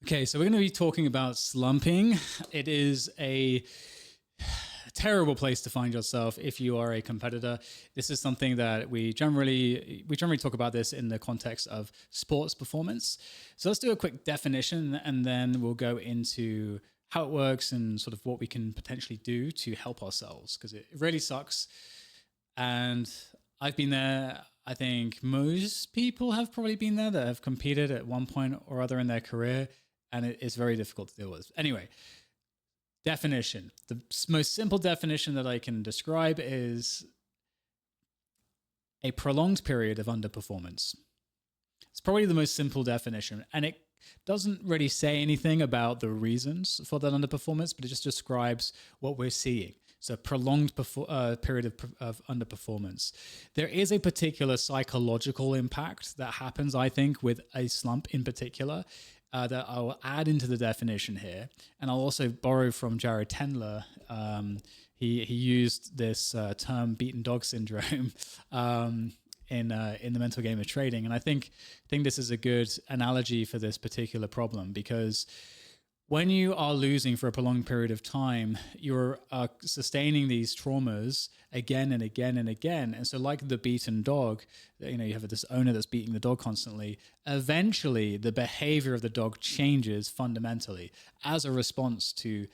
Okay, so we're going to be talking about slumping. It is a terrible place to find yourself if you are a competitor. This is something that we generally talk about this in the context of sports performance. So let's do a quick definition and then we'll go into how it works and sort of what we can potentially do to help ourselves, because it really sucks. And I've been there. I think most people have probably been there that have competed at one point or other in their career, and it is very difficult to deal with. Anyway, definition. The most simple definition that I can describe is a prolonged period of underperformance. It's probably the most simple definition, and it doesn't really say anything about the reasons for that underperformance, but it just describes what we're seeing. So, prolonged period of underperformance. There is a particular psychological impact that happens, I think, with a slump in particular, that I'll add into the definition here. And I'll also borrow from Jared Tendler. He used this term beaten dog syndrome in the mental game of trading. And I think this is a good analogy for this particular problem, because when you are losing for a prolonged period of time, you're sustaining these traumas again and again and again. And so like the beaten dog, you have this owner that's beating the dog constantly. Eventually, the behavior of the dog changes fundamentally as a response to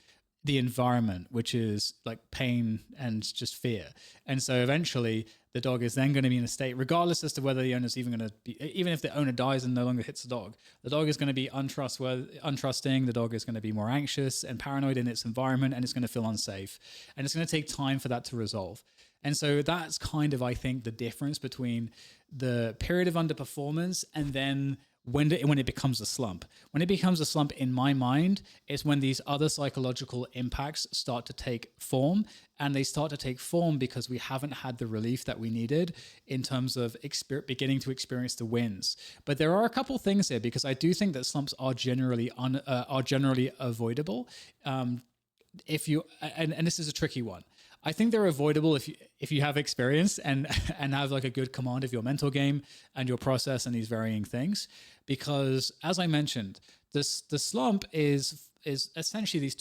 the environment, which is like pain and just fear. And so eventually the dog is then going to be in a state, regardless as to whether the owner's even going to be, even if the owner dies and no longer hits the dog is going to be untrusting. The dog is going to be more anxious and paranoid in its environment, and it's going to feel unsafe. And it's going to take time for that to resolve. And so that's kind of, I think, the difference between the period of underperformance and then when it becomes a slump. When it becomes a slump, in my mind, is when these other psychological impacts start to take form. And they start to take form because we haven't had the relief that we needed in terms of beginning to experience the wins. But there are a couple things here, because I do think that slumps are generally avoidable. If you and this is a tricky one. I think they're avoidable if you have experience and have like a good command of your mental game and your process and these varying things. Because as I mentioned, the slump is essentially these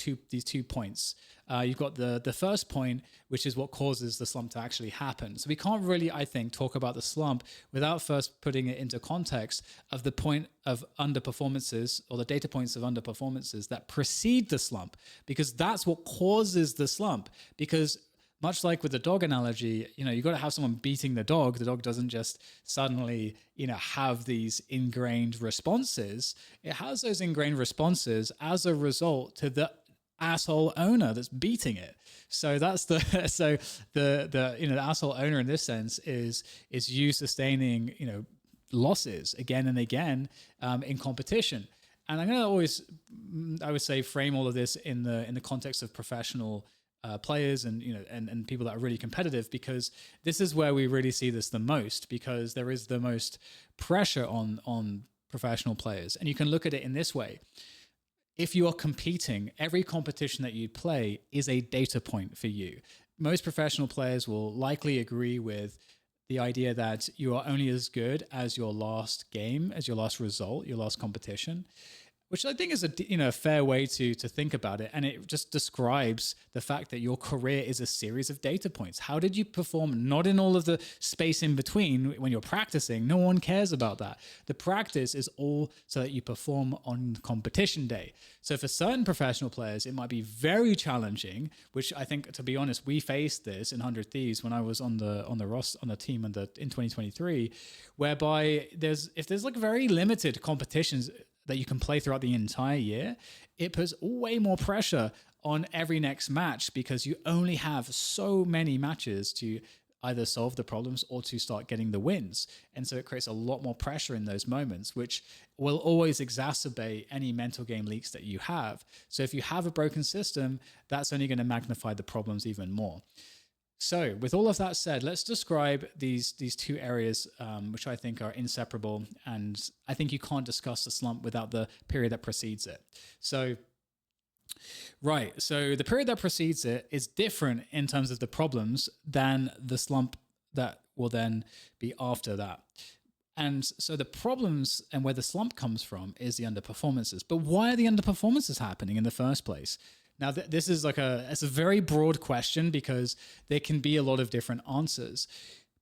two points. You've got the first point, which is what causes the slump to actually happen. So we can't really, I think, talk about the slump without first putting it into context of the point of underperformances, or the data points of underperformances that precede the slump, because that's what causes the slump. Because much like with the dog analogy, you got to have someone beating the dog. The dog doesn't just suddenly, have these ingrained responses. It has those ingrained responses as a result to the asshole owner that's beating it. So that's the asshole owner in this sense is you sustaining, losses again and again in competition. And I'm going to always, I would say, frame all of this in the context of professional players and and people that are really competitive, because this is where we really see this the most, because there is the most pressure on professional players. And you can look at it in this way. If you are competing, every competition that you play is a data point for you. Most professional players will likely agree with the idea that you are only as good as your last game, as your last result, your last competition, which I think is a fair way to think about it. And it just describes the fact that your career is a series of data points. How did you perform? Not in all of the space in between when you're practicing. No one cares about that. The practice is all so that you perform on competition day. So for certain professional players, it might be very challenging, which I think, to be honest, we faced this in 100 Thieves when I was on the team in 2023, whereby if there's like very limited competitions that you can play throughout the entire year, it puts way more pressure on every next match, because you only have so many matches to either solve the problems or to start getting the wins. And so it creates a lot more pressure in those moments, which will always exacerbate any mental game leaks that you have. So if you have a broken system, that's only going to magnify the problems even more. So with all of that said, let's describe these two areas, which I think are inseparable. And I think you can't discuss the slump without the period that precedes it. So the period that precedes it is different in terms of the problems than the slump that will then be after that. And so the problems and where the slump comes from is the underperformances. But why are the underperformances happening in the first place? Now, this is it's a very broad question because there can be a lot of different answers.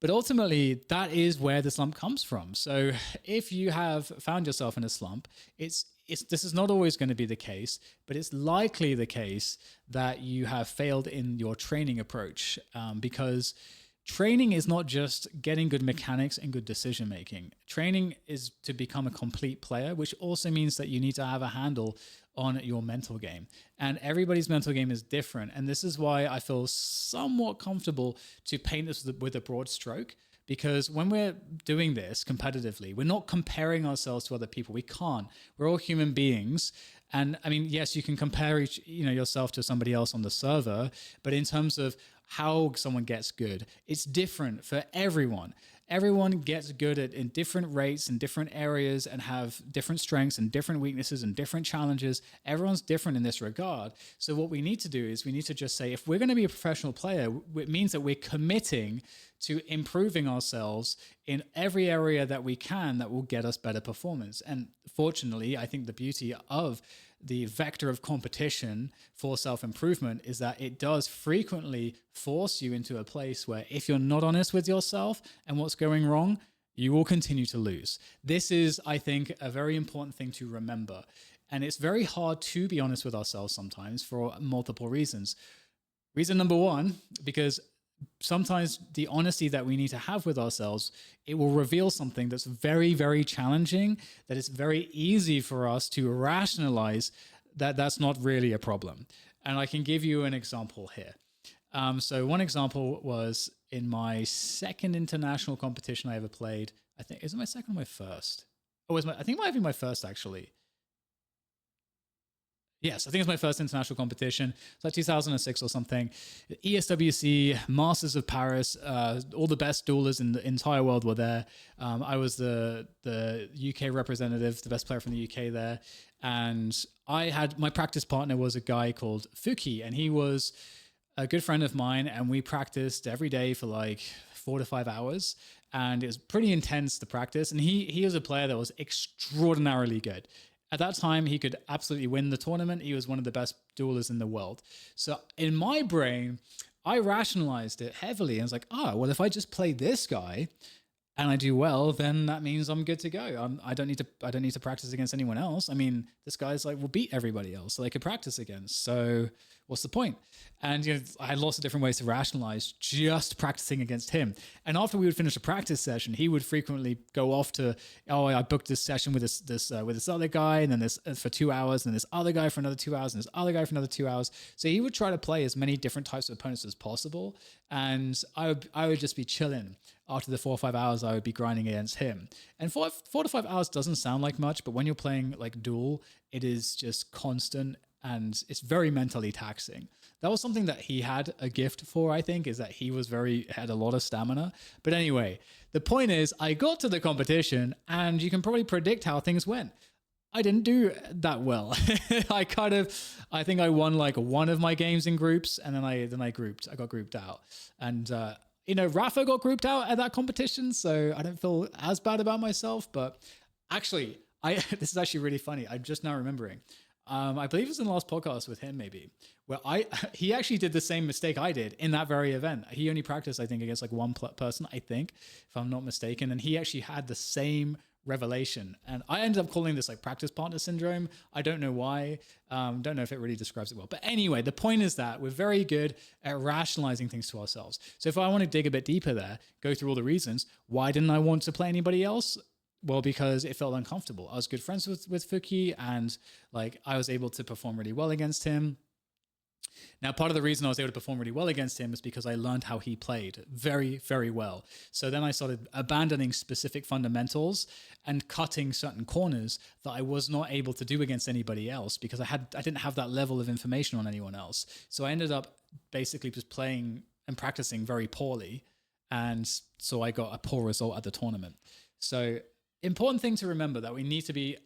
But ultimately, that is where the slump comes from. So if you have found yourself in a slump, this is not always going to be the case, but it's likely the case that you have failed in your training approach, because training is not just getting good mechanics and good decision making. Training is to become a complete player, which also means that you need to have a handle on your mental game. And everybody's mental game is different. And this is why I feel somewhat comfortable to paint this with a broad stroke. Because when we're doing this competitively, we're not comparing ourselves to other people. We can't. We're all human beings. And I mean, yes, you can compare yourself to somebody else on the server, but in terms of how someone gets good, it's different for everyone. Everyone gets good in different rates in different areas and have different strengths and different weaknesses and different challenges. Everyone's different in this regard. So what we need to do is we need to just say, if we're going to be a professional player, it means that we're committing to improving ourselves in every area that we can that will get us better performance. And fortunately, I think the beauty of the vector of competition for self-improvement is that it does frequently force you into a place where if you're not honest with yourself and what's going wrong, you will continue to lose. This is, I think, a very important thing to remember. And it's very hard to be honest with ourselves sometimes for multiple reasons. Reason number one, because sometimes the honesty that we need to have with ourselves, it will reveal something that's very, very challenging, that it's very easy for us to rationalize that that's not really a problem. And I can give you an example here. So one example was in my second international competition I ever played. I think, is it my second or my first? I think it might be my first, actually. Yes, I think it's my first international competition. It's like 2006 or something. ESWC, Masters of Paris, all the best duelers in the entire world were there. I was the UK representative, the best player from the UK there. And my practice partner was a guy called Fuki, and he was a good friend of mine. And we practiced every day for like 4 to 5 hours. And it was pretty intense to practice. And he was a player that was extraordinarily good. At that time, he could absolutely win the tournament. He was one of the best duelers in the world. So in my brain, I rationalized it heavily. I was like, well, if I just play this guy and I do well, then that means I'm good to go. I don't need to practice against anyone else. I mean, this guy's will beat everybody else that I could practice against. So what's the point? And I had lots of different ways to rationalize just practicing against him. And after we would finish a practice session, he would frequently go off to, I booked this session with this other guy, and then this for 2 hours, and this other guy for another 2 hours, and this other guy for another 2 hours. So he would try to play as many different types of opponents as possible. And I would just be chilling. After the 4 or 5 hours, I would be grinding against him. And 4 to 5 hours doesn't sound like much, but when you're playing like duel, it is just constant and it's very mentally taxing. That was something that he had a gift for, I think, is that he had a lot of stamina. But anyway, the point is I got to the competition and you can probably predict how things went. I didn't do that well. I think I won like one of my games in groups, and then I got grouped out. And Rafa got grouped out at that competition, so I don't feel as bad about myself. But actually, this is actually really funny. I'm just now remembering. I believe it was in the last podcast with him, maybe, where he actually did the same mistake I did in that very event. He only practiced, I think, against like one person, I think, if I'm not mistaken, and he actually had the same revelation. And I ended up calling this like practice partner syndrome. I don't know why. Don't know if it really describes it well. But anyway, the point is that we're very good at rationalizing things to ourselves. So if I want to dig a bit deeper there, go through all the reasons, why didn't I want to play anybody else? Well, because it felt uncomfortable. I was good friends with Fuki, and like I was able to perform really well against him. Now, part of the reason I was able to perform really well against him is because I learned how he played very, very well. So then I started abandoning specific fundamentals and cutting certain corners that I was not able to do against anybody else because I didn't have that level of information on anyone else. So I ended up basically just playing and practicing very poorly. And so I got a poor result at the tournament. So important thing to remember that we need to be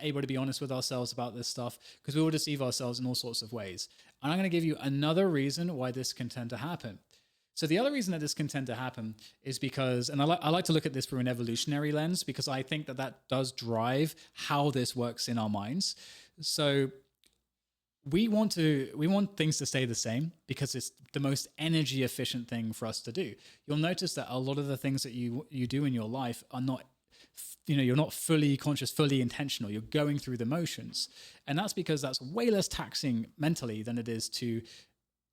able to be honest with ourselves about this stuff, because we will deceive ourselves in all sorts of ways. And I'm going to give you another reason why this can tend to happen. So the other reason that this can tend to happen is because, and I like to look at this through an evolutionary lens, because I think that that does drive how this works in our minds. So we want things to stay the same because it's the most energy efficient thing for us to do. You'll notice that a lot of the things that you do in your life are not, you're not fully conscious, fully intentional. You're going through the motions, and that's because that's way less taxing mentally than it is to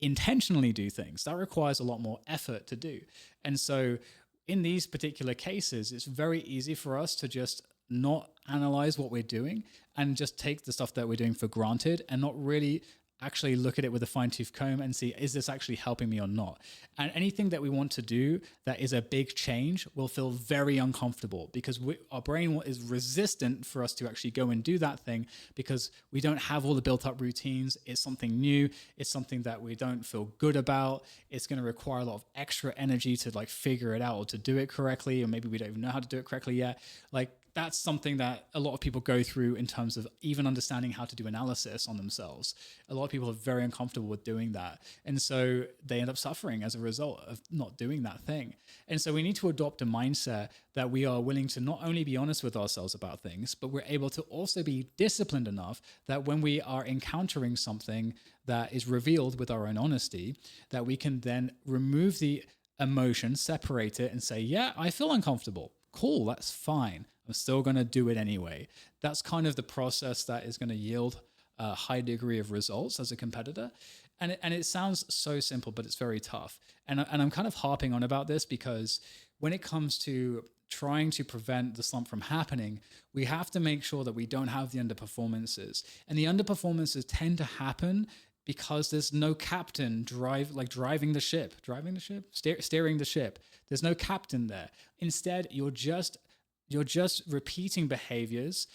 intentionally do things. That requires a lot more effort to do. And so in these particular cases, it's very easy for us to just not analyze what we're doing and just take the stuff that we're doing for granted and not really actually look at it with a fine-tooth comb and see, is this actually helping me or not? And anything that we want to do that is a big change will feel very uncomfortable because our brain is resistant for us to actually go and do that thing because we don't have all the built-up routines. It's something new. It's something that we don't feel good about. It's going to require a lot of extra energy to like figure it out or to do it correctly, or maybe we don't even know how to do it correctly yet. Like, that's something that a lot of people go through in terms of even understanding how to do analysis on themselves. A lot of people are very uncomfortable with doing that. And so they end up suffering as a result of not doing that thing. And so we need to adopt a mindset that we are willing to not only be honest with ourselves about things, but we're able to also be disciplined enough that when we are encountering something that is revealed with our own honesty, that we can then remove the emotion, separate it and say, yeah, I feel uncomfortable. Cool, that's fine. I'm still going to do it anyway. That's kind of the process that is going to yield a high degree of results as a competitor. And it sounds so simple, but it's very tough. And I'm kind of harping on about this because when it comes to trying to prevent the slump from happening, we have to make sure that we don't have the underperformances. And the underperformances tend to happen because there's no captain driving the ship, steering the ship. There's no captain there. Instead, you're just repeating behaviors.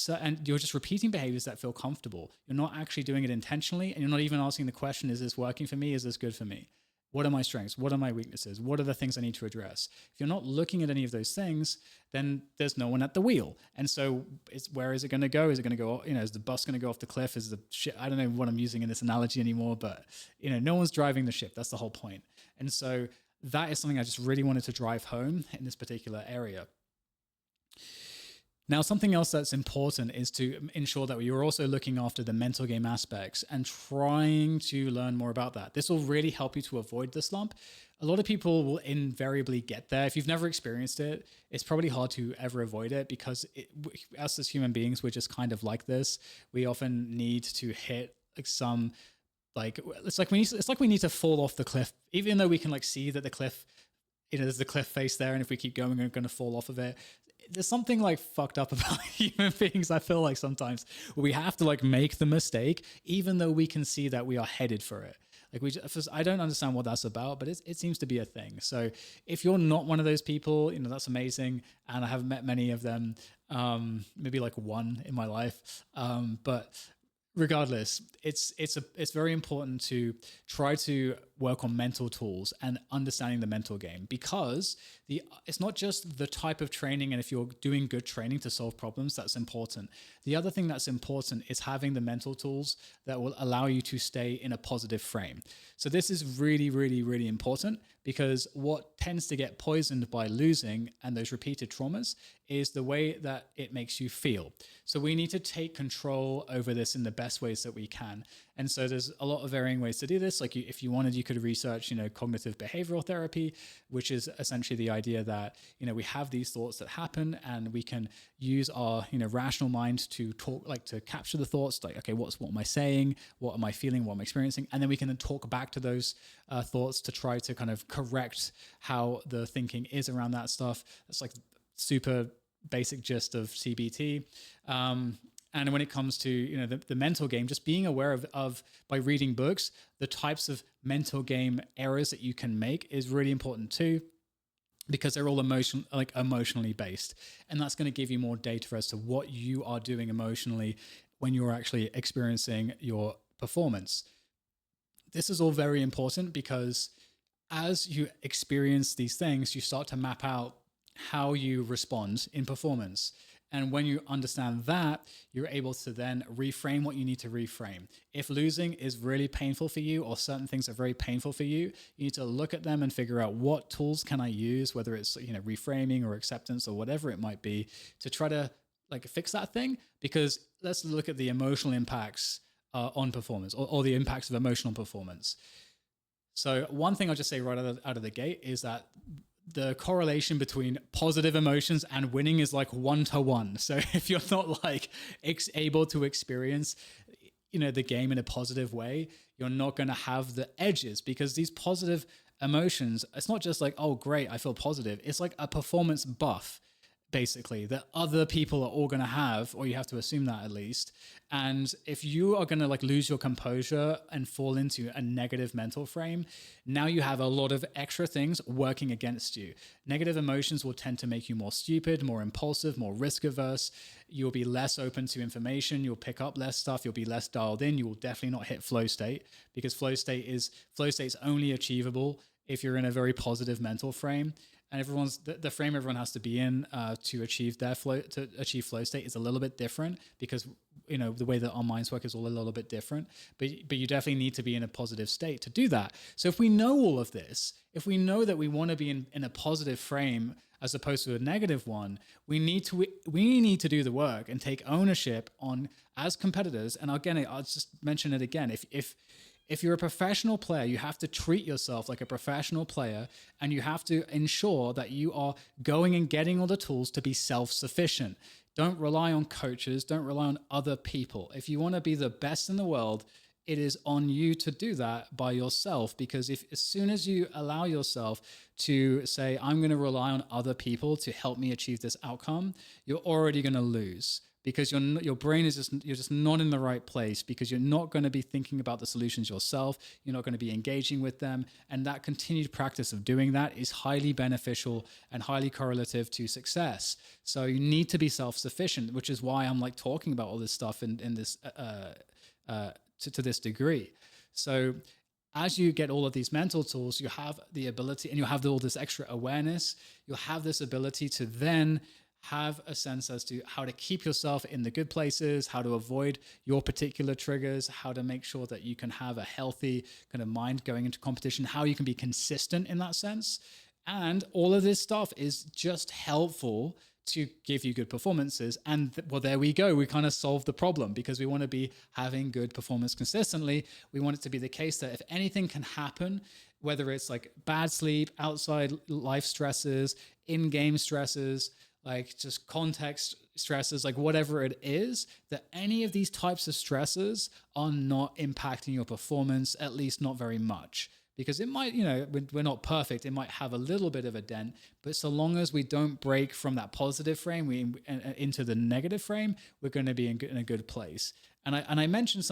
And you're just repeating behaviors that feel comfortable. You're not actually doing it intentionally. And you're not even asking the question, is this working for me? Is this good for me? What are my strengths? What are my weaknesses? What are the things I need to address? If you're not looking at any of those things, then there's no one at the wheel. And so where is it going to go? Is it going to go, is the bus going to go off the cliff? Is the ship, I don't know what I'm using in this analogy anymore, but no one's driving the ship. That's the whole point. And so that is something I just really wanted to drive home in this particular area. Now, something else that's important is to ensure that you're also looking after the mental game aspects and trying to learn more about that. This will really help you to avoid the slump. A lot of people will invariably get there. If you've never experienced it, it's probably hard to ever avoid it because us as human beings, we're just kind of like this. We often need to hit it's like we need to fall off the cliff, even though we can see that the cliff, there's the cliff face there, and if we keep going, we're going to fall off of it. There's something fucked up about human beings. I feel like sometimes we have to make the mistake, even though we can see that we are headed for it. I don't understand what that's about, but it seems to be a thing. So if you're not one of those people, that's amazing. And I haven't met many of them, maybe one in my life. But regardless, it's very important to try to work on mental tools and understanding the mental game, because it's not just the type of training, and if you're doing good training to solve problems, that's important. The other thing that's important is having the mental tools that will allow you to stay in a positive frame. So this is really, really, really important, because what tends to get poisoned by losing and those repeated traumas is the way that it makes you feel. So we need to take control over this in the best ways that we can. And so there's a lot of varying ways to do this. If you wanted, you could research, cognitive behavioral therapy, which is essentially the idea that, we have these thoughts that happen and we can use our, rational mind to talk, to capture the thoughts, okay, what am I saying? What am I feeling? What am I experiencing? And then we can then talk back to those thoughts to try to kind of correct how the thinking is around that stuff. That's super basic gist of CBT. And when it comes to the mental game, just being aware of by reading books, the types of mental game errors that you can make is really important too, because they're all emotionally based, and that's going to give you more data as to what you are doing emotionally when you're actually experiencing your performance. This is all very important because as you experience these things, you start to map out how you respond in performance. And when you understand that, you're able to then reframe what you need to reframe. If losing is really painful for you, or certain things are very painful for you, you need to look at them and figure out what tools can I use, whether it's, reframing or acceptance or whatever it might be, to try to like fix that thing. Because let's look at the emotional impacts on performance, or the impacts of emotional performance. So one thing I'll just say right out of the gate is that the correlation between positive emotions and winning is like 1-to-1. So if you're not like able to experience, the game in a positive way, you're not going to have the edges, because these positive emotions, it's not just like, oh, great, I feel positive. It's like a performance buff, basically, that other people are all going to have, or you have to assume that at least. And if you are going to like lose your composure and fall into a negative mental frame, now you have a lot of extra things working against you. Negative emotions will tend to make you more stupid, more impulsive, more risk averse. You'll be less open to information. You'll pick up less stuff. You'll be less dialed in. You will definitely not hit flow state, because flow state is only achievable if you're in a very positive mental frame. And the frame everyone has to be in to achieve flow state is a little bit different, because the way that our minds work is all a little bit different. But you definitely need to be in a positive state to do that. So if we know all of this, if we know that we want to be in a positive frame as opposed to a negative one, we need to do the work and take ownership on, as competitors. And again, I'll just mention it again. If you're a professional player, you have to treat yourself like a professional player, and you have to ensure that you are going and getting all the tools to be self-sufficient. Don't rely on coaches. Don't rely on other people. If you want to be the best in the world, it is on you to do that by yourself, because as soon as you allow yourself to say, I'm going to rely on other people to help me achieve this outcome, you're already going to lose, because your brain is you're just not in the right place, because you're not going to be thinking about the solutions yourself. You're not going to be engaging with them. And that continued practice of doing that is highly beneficial and highly correlative to success. So you need to be self-sufficient, which is why I'm like talking about all this stuff in this to this degree. So as you get all of these mental tools, you have the ability, and you'll have all this extra awareness. You'll have this ability to then have a sense as to how to keep yourself in the good places, how to avoid your particular triggers, how to make sure that you can have a healthy kind of mind going into competition, how you can be consistent in that sense. And all of this stuff is just helpful to give you good performances. And well, there we go. We kind of solved the problem, because we want to be having good performance consistently. We want it to be the case that if anything can happen, whether it's like bad sleep, outside life stresses, in-game stresses, like just context stresses, like whatever it is, that any of these types of stresses are not impacting your performance, at least not very much. Because it might, we're not perfect. It might have a little bit of a dent, but so long as we don't break from that positive frame into the negative frame, we're going to be in a good place. And I mentioned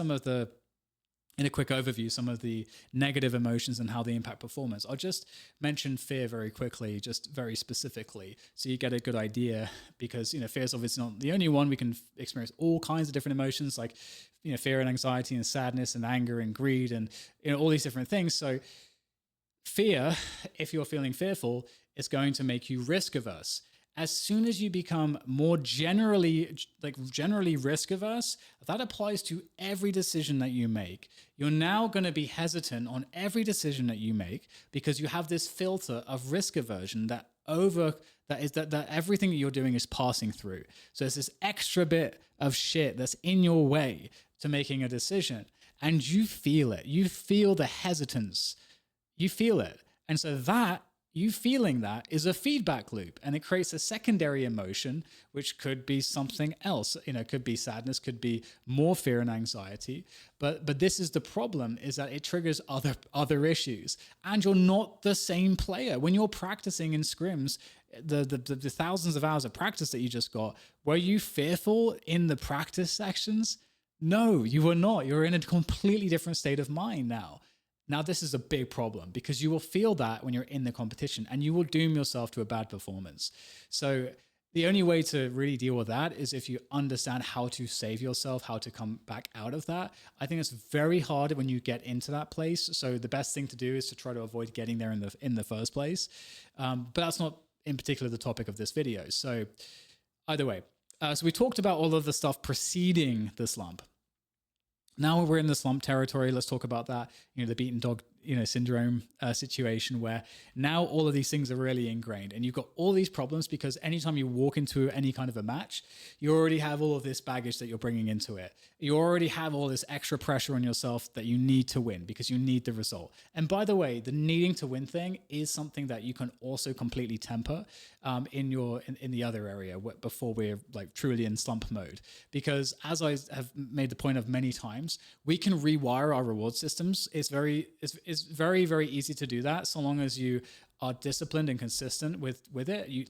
in a quick overview, some of the negative emotions and how they impact performance. I'll just mention fear very quickly, just very specifically, so you get a good idea, because, fear is obviously not the only one. We can experience all kinds of different emotions, like, fear and anxiety and sadness and anger and greed and, all these different things. So fear, if you're feeling fearful, is going to make you risk averse. As soon as you become more generally risk averse, that applies to every decision that you make. You're now going to be hesitant on every decision that you make, because you have this filter of risk aversion that everything that you're doing is passing through. So there's this extra bit of shit that's in your way to making a decision, and you feel it. You feel the hesitance. You feel it. And so that you feeling that is a feedback loop, and it creates a secondary emotion, which could be something else. It could be sadness, could be more fear and anxiety. But this is the problem, is that it triggers other issues, and you're not the same player. When you're practicing in scrims, the thousands of hours of practice that you just got, were you fearful in the practice sections? No, you were not. You're in a completely different state of mind now. Now, this is a big problem, because you will feel that when you're in the competition, and you will doom yourself to a bad performance. So the only way to really deal with that is if you understand how to save yourself, how to come back out of that. I think it's very hard when you get into that place. So the best thing to do is to try to avoid getting there in the first place. But that's not in particular the topic of this video. So either way, So we talked about all of the stuff preceding the slump. Now we're in the slump territory. Let's talk about that. The beaten dog, syndrome situation where now all of these things are really ingrained, and you've got all these problems because anytime you walk into any kind of a match, you already have all of this baggage that you're bringing into it. You already have all this extra pressure on yourself that you need to win because you need the result. And by the way, the needing to win thing is something that you can also completely temper in the other area before we're like truly in slump mode. Because as I have made the point of many times, we can rewire our reward systems. It's very, very easy to do that so long as you are disciplined and consistent with it. You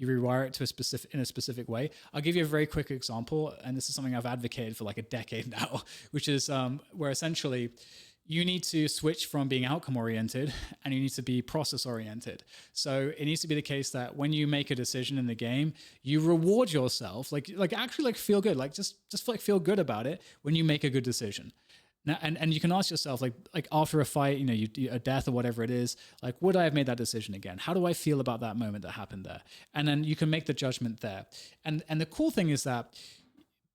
rewire it to in a specific way. I'll give you a very quick example, and this is something I've advocated for like a decade now, which is where essentially you need to switch from being outcome oriented and you need to be process oriented. So it needs to be the case that when you make a decision in the game, you reward yourself, like actually feel good, just feel good about it when you make a good decision. Now, and you can ask yourself, like after a fight, a death or whatever it is, like, would I have made that decision again? How do I feel about that moment that happened there? And then you can make the judgment there. And the cool thing is that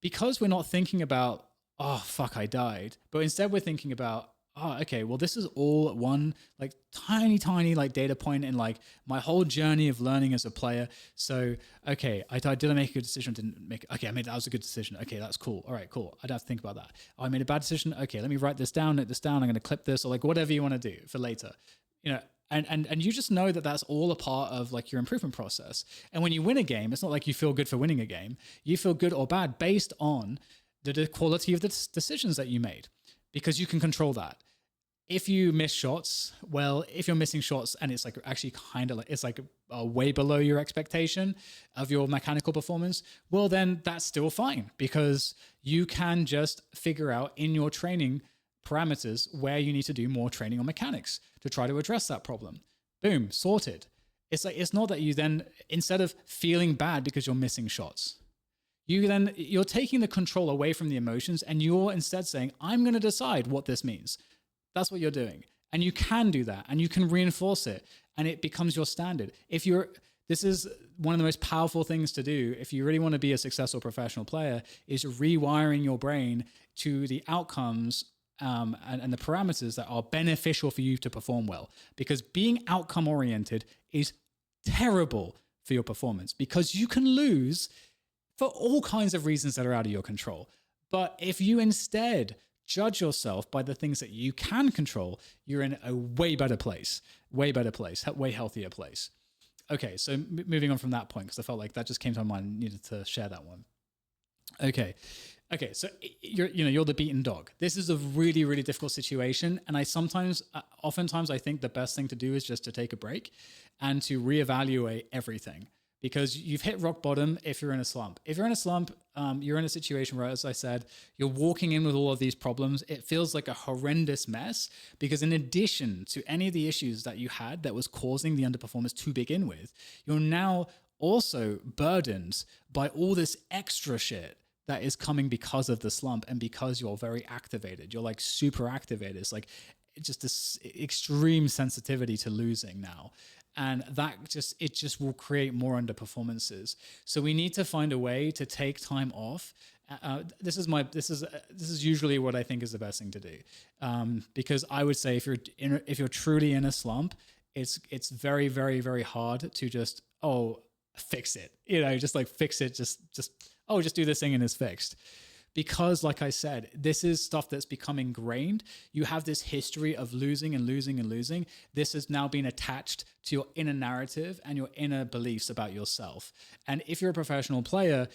because we're not thinking about, oh, fuck, I died, but instead we're thinking about, oh, okay, well, this is all one like tiny like data point in like my whole journey of learning as a player. So, okay, I died. Did I make a good decision? Didn't make it. Okay, that was a good decision. Okay, that's cool. All right, cool. I don't have to think about that. Oh, I made a bad decision. Okay, let me write this down, note this down. I'm going to clip this or like whatever you want to do for later. And you just know that that's all a part of like your improvement process. And when you win a game, it's not like you feel good for winning a game. You feel good or bad based on the quality of the decisions that you made, because you can control that. If you miss shots, well, if you're missing shots and it's like actually kind of like, it's like way below your expectation of your mechanical performance, well, then that's still fine because you can just figure out in your training parameters where you need to do more training on mechanics to try to address that problem. Boom, sorted. It's not that you then, instead of feeling bad because you're missing shots, you're taking the control away from the emotions and you're instead saying, I'm going to decide what this means. That's what you're doing. And you can do that and you can reinforce it and it becomes your standard. This is one of the most powerful things to do if you really want to be a successful professional player, is rewiring your brain to the outcomes and the parameters that are beneficial for you to perform well. Because being outcome oriented is terrible for your performance because you can lose for all kinds of reasons that are out of your control. But if you instead judge yourself by the things that you can control, you're in a way better place, way healthier place. Okay, so moving on from that point, because I felt like that just came to my mind and needed to share that one. Okay, so you're the beaten dog. This is a really, really difficult situation. And oftentimes I think the best thing to do is just to take a break and to reevaluate everything. Because you've hit rock bottom if you're in a slump. If you're in a slump, you're in a situation where, as I said, you're walking in with all of these problems. It feels like a horrendous mess because in addition to any of the issues that you had that was causing the underperformance to begin with, you're now also burdened by all this extra shit that is coming because of the slump and because you're very activated. You're like super activated. It's like just this extreme sensitivity to losing now. And it just will create more underperformances. So we need to find a way to take time off. This is usually what I think is the best thing to do, because I would say if you're truly in a slump, it's very, very, very hard to just fix it. Just like fix it. Just do this thing and it's fixed. Because like I said, this is stuff that's become ingrained. You have this history of losing and losing and losing. This has now been attached to your inner narrative and your inner beliefs about yourself. And if you're a professional player,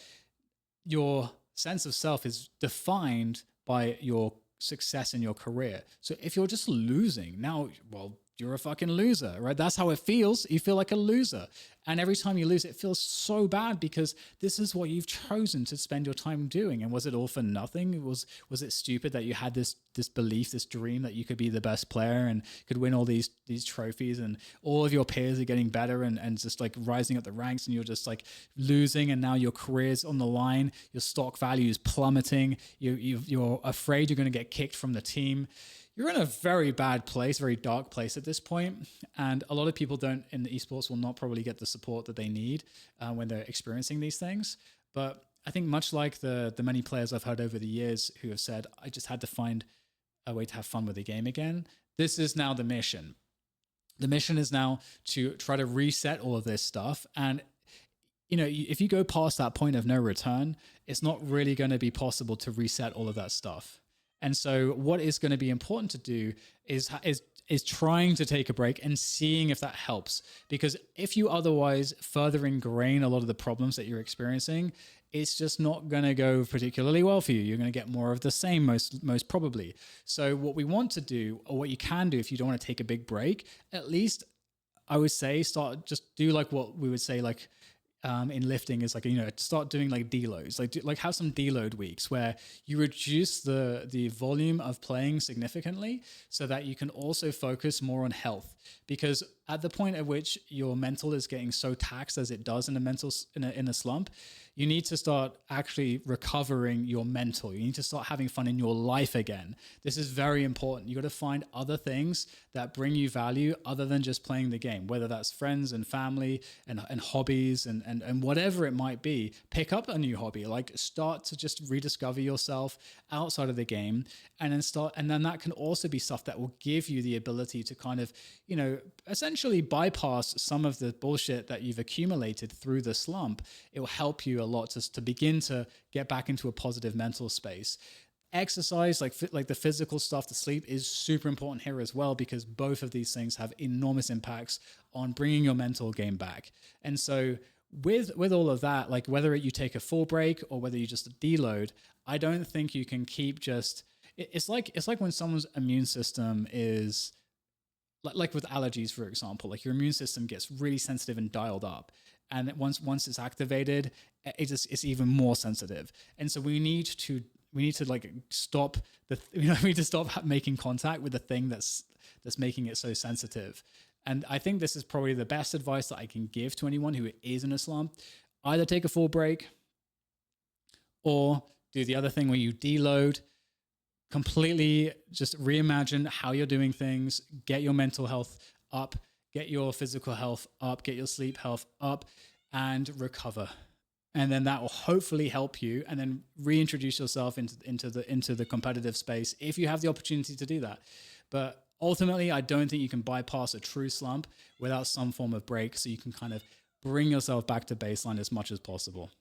your sense of self is defined by your success in your career. So if you're just losing now, well, you're a fucking loser, right? That's how it feels. You feel like a loser. And every time you lose, it feels so bad because this is what you've chosen to spend your time doing. And was it all for nothing? Was it stupid that you had this belief, this dream that you could be the best player and could win all these trophies and all of your peers are getting better and just like rising up the ranks and you're just like losing and now your career's on the line, your stock value is plummeting, you're afraid you're going to get kicked from the team. You're in a very bad place, very dark place at this point. And a lot of people in the esports will not probably get the support that they need when they're experiencing these things. But I think much like the many players I've heard over the years who have said, I just had to find a way to have fun with the game again. This is now the mission. The mission is now to try to reset all of this stuff. And if you go past that point of no return, it's not really going to be possible to reset all of that stuff. And so what is going to be important to do is trying to take a break and seeing if that helps. Because if you otherwise further ingrain a lot of the problems that you're experiencing, it's just not going to go particularly well for you. You're going to get more of the same most probably. So what we want to do, or what you can do if you don't want to take a big break, at least I would say just do like what we would say like in lifting is like, start doing like deloads, like have some deload weeks where you reduce the volume of playing significantly so that you can also focus more on health. Because at the point at which your mental is getting so taxed as it does in a slump, you need to start actually recovering your mental. You need to start having fun in your life again. This is very important. You got to find other things that bring you value other than just playing the game, whether that's friends and family and hobbies and whatever it might be. Pick up a new hobby, like start to just rediscover yourself outside of the game, and then that can also be stuff that will give you the ability to kind of, essentially bypass some of the bullshit that you've accumulated through the slump. It will help you a lot to begin to get back into a positive mental space. Exercise, like the physical stuff, the sleep is super important here as well, because both of these things have enormous impacts on bringing your mental game back. And so with all of that, like whether you take a full break or whether you just deload, I don't think you can keep just, it's like when someone's immune system is like with allergies, for example, like your immune system gets really sensitive and dialed up. And once it's activated, it's even more sensitive. And so we need to like stop we need to stop making contact with the thing that's making it so sensitive. And I think this is probably the best advice that I can give to anyone who is in a slump. Either take a full break or do the other thing where you deload, completely just reimagine how you're doing things, get your mental health up, get your physical health up, get your sleep health up, and recover. And then that will hopefully help you, and then reintroduce yourself into the competitive space if you have the opportunity to do that. But ultimately, I don't think you can bypass a true slump without some form of break, so you can kind of bring yourself back to baseline as much as possible.